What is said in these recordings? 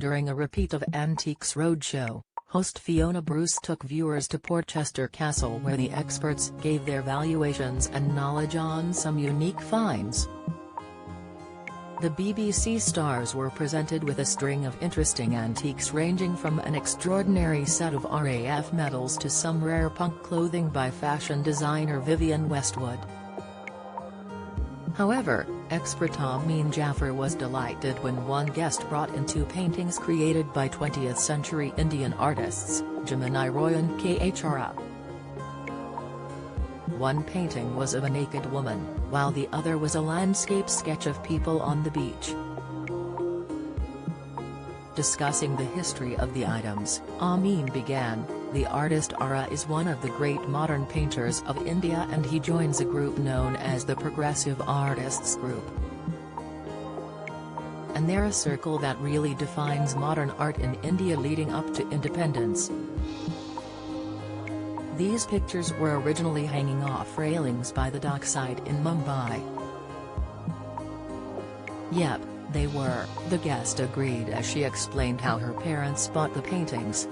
During a repeat of Antiques Roadshow, host Fiona Bruce took viewers to Portchester Castle where the experts gave their valuations and knowledge on some unique finds. The BBC stars were presented with a string of interesting antiques ranging from an extraordinary set of RAF medals to some rare punk clothing by fashion designer Vivienne Westwood. However, expert Amin Jaffer was delighted when one guest brought in two paintings created by 20th-century Indian artists, Gemini Roy and Khra. One painting was of a naked woman, while the other was a landscape sketch of people on the beach. Discussing the history of the items, Amin began, "The artist Ara is one of the great modern painters of India and he joins a group known as the Progressive Artists Group. And they're a circle that really defines modern art in India leading up to independence. These pictures were originally hanging off railings by the dockside in Mumbai." "Yep, they were," the guest agreed as she explained how her parents bought the paintings.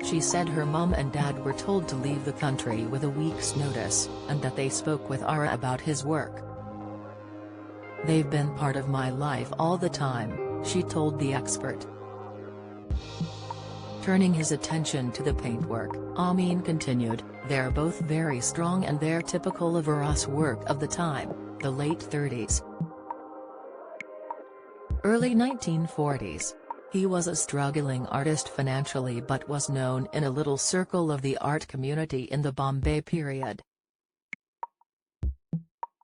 She said her mum and dad were told to leave the country with a week's notice, and that they spoke with Ara about his work. "They've been part of my life all the time," she told the expert. Turning his attention to the paintwork, Amin continued, "They're both very strong and they're typical of Ara's work of the time, the late 30s. Early 1940s. He was a struggling artist financially but was known in a little circle of the art community in the Bombay period.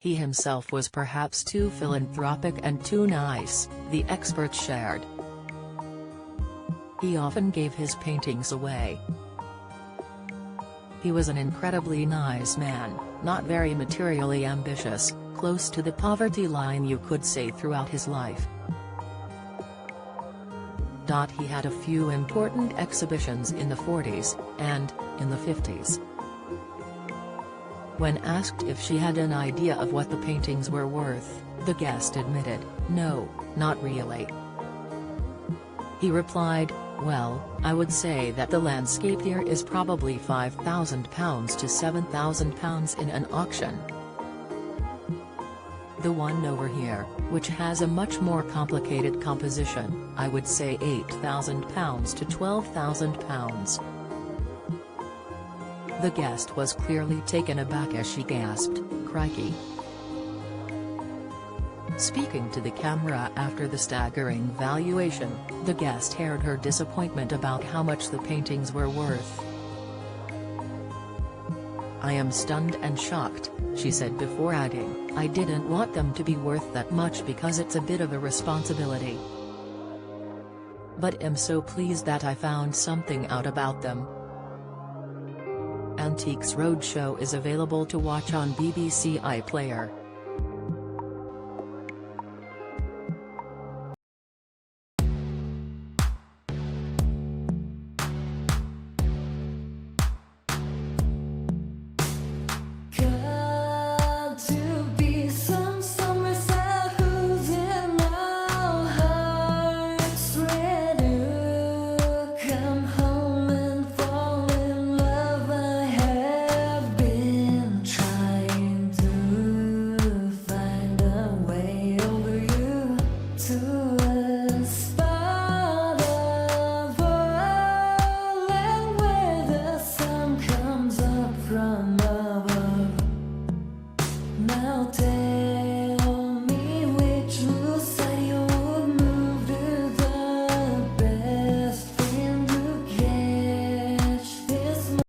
He himself was perhaps too philanthropic and too nice," the expert shared. "He often gave his paintings away. He was an incredibly nice man, not very materially ambitious, close to the poverty line you could say throughout his life. He had a few important exhibitions in the 40s, and, in the 50s. When asked if she had an idea of what the paintings were worth, the guest admitted, "No, not really." He replied, "Well, I would say that the landscape here is probably £5,000 to £7,000 in an auction. The one over here, which has a much more complicated composition, I would say £8,000 to £12,000. The guest was clearly taken aback as she gasped, "Crikey." Speaking to the camera after the staggering valuation, the guest aired her disappointment about how much the paintings were worth. "I am stunned and shocked," she said before adding, "I didn't want them to be worth that much because it's a bit of a responsibility. But am so pleased that I found something out about them." Antiques Roadshow is available to watch on BBC iPlayer.